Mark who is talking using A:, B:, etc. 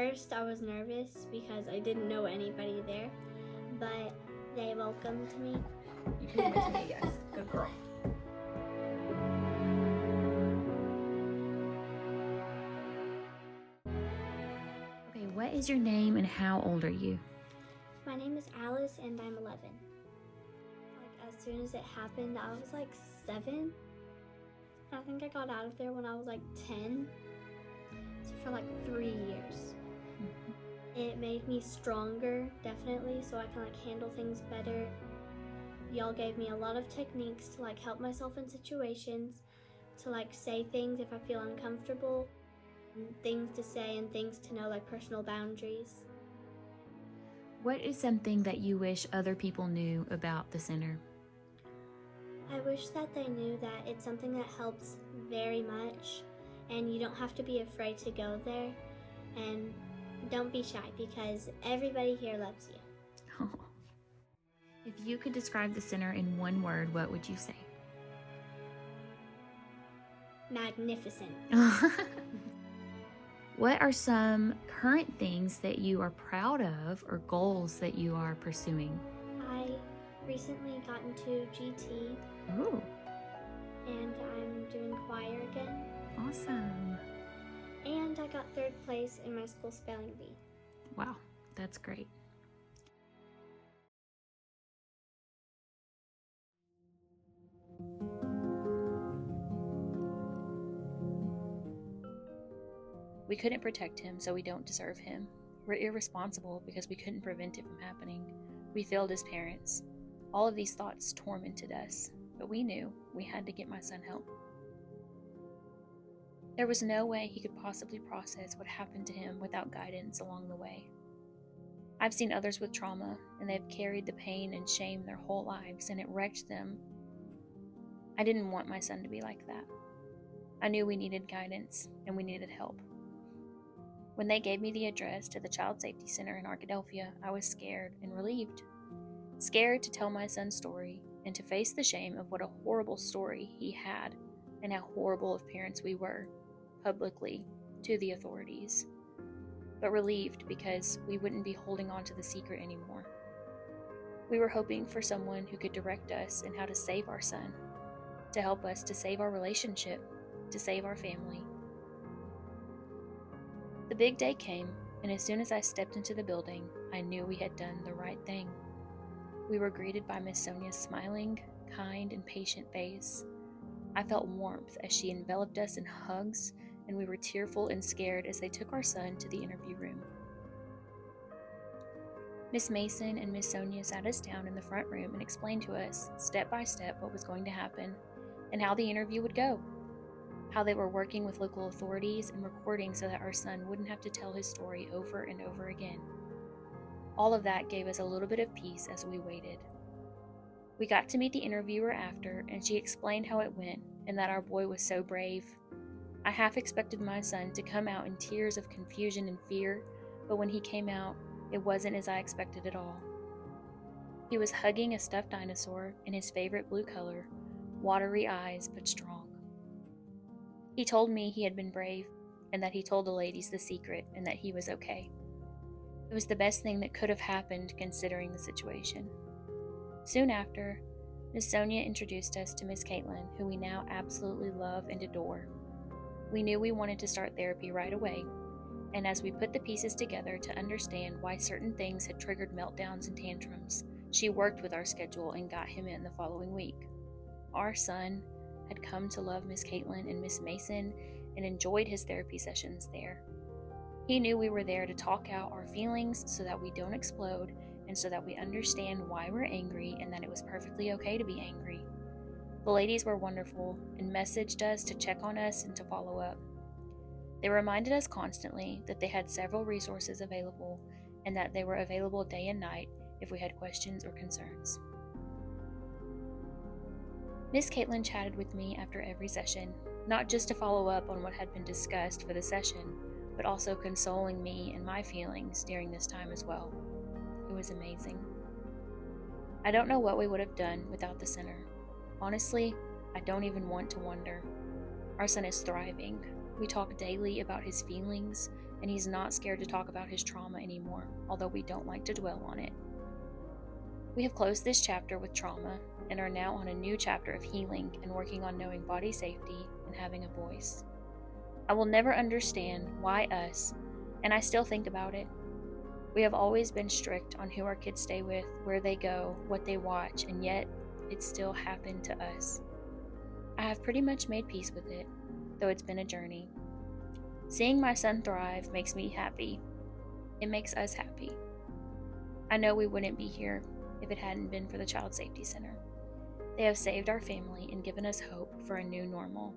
A: first I was nervous because I didn't know anybody there, but they welcomed me.
B: You can give it to me, yes. Good girl.
C: Okay, what is your name and how old are you?
A: My name is Alice and I'm 11. As soon as it happened, I was 7. I think I got out of there when I was 10. So for 3 years. It made me stronger, definitely, so I can handle things better. Y'all gave me a lot of techniques to help myself in situations, to say things if I feel uncomfortable, and things to say and things to know, personal boundaries.
C: What is something that you wish other people knew about the center?
A: I wish that they knew that it's something that helps very much, and you don't have to be afraid to go there, and don't be shy because everybody here loves you.
C: Oh. If you could describe the center in one word, what would you say?
A: Magnificent.
C: What are some current things that you are proud of or goals that you are pursuing?
A: I recently got into GT.
C: Ooh.
A: And I'm doing choir again.
C: Awesome.
A: And I got 3rd place in my school spelling bee.
C: Wow, that's great. We couldn't protect him, so we don't deserve him. We're irresponsible because we couldn't prevent it from happening. We failed as parents. All of these thoughts tormented us, but we knew we had to get my son help. There was no way he could possibly process what happened to him without guidance along the way. I've seen others with trauma, and they've carried the pain and shame their whole lives, and it wrecked them. I didn't want my son to be like that. I knew we needed guidance, and we needed help. When they gave me the address to the Child Safety Center in Arkadelphia, I was scared and relieved. Scared to tell my son's story and to face the shame of what a horrible story he had and how horrible of parents we were, publicly, to the authorities. But relieved because we wouldn't be holding on to the secret anymore. We were hoping for someone who could direct us in how to save our son, to help us to save our relationship, to save our family. The big day came, and as soon as I stepped into the building, I knew we had done the right thing. We were greeted by Miss Sonia's smiling, kind, and patient face. I felt warmth as she enveloped us in hugs, and we were tearful and scared as they took our son to the interview room. Miss Mason and Miss Sonia sat us down in the front room and explained to us, step by step, what was going to happen and how the interview would go. How they were working with local authorities and recording so that our son wouldn't have to tell his story over and over again. All of that gave us a little bit of peace as we waited. We got to meet the interviewer after, and she explained how it went and that our boy was so brave. I half expected my son to come out in tears of confusion and fear, but when he came out, it wasn't as I expected at all. He was hugging a stuffed dinosaur in his favorite blue color, watery eyes but strong. He told me he had been brave and that he told the ladies the secret and that he was okay. It was the best thing that could have happened considering the situation. Soon after, Miss Sonia introduced us to Miss Caitlin, who we now absolutely love and adore. We knew we wanted to start therapy right away, and as we put the pieces together to understand why certain things had triggered meltdowns and tantrums, she worked with our schedule and got him in the following week. Our son had come to love Miss Caitlin and Miss Mason and enjoyed his therapy sessions there. He knew we were there to talk out our feelings so that we don't explode and so that we understand why we're angry and that it was perfectly okay to be angry. The ladies were wonderful and messaged us to check on us and to follow up. They reminded us constantly that they had several resources available and that they were available day and night if we had questions or concerns. Miss Caitlin chatted with me after every session, not just to follow up on what had been discussed for the session, but also consoling me and my feelings during this time as well. It was amazing. I don't know what we would have done without the center. Honestly, I don't even want to wonder. Our son is thriving. We talk daily about his feelings and he's not scared to talk about his trauma anymore, although we don't like to dwell on it. We have closed this chapter with trauma and are now on a new chapter of healing and working on knowing body safety and having a voice. I will never understand why us, and I still think about it. We have always been strict on who our kids stay with, where they go, what they watch, and yet it still happened to us. I have pretty much made peace with it, though it's been a journey. Seeing my son thrive makes me happy. It makes us happy. I know we wouldn't be here if it hadn't been for the Child Safety Center. They have saved our family and given us hope for a new normal.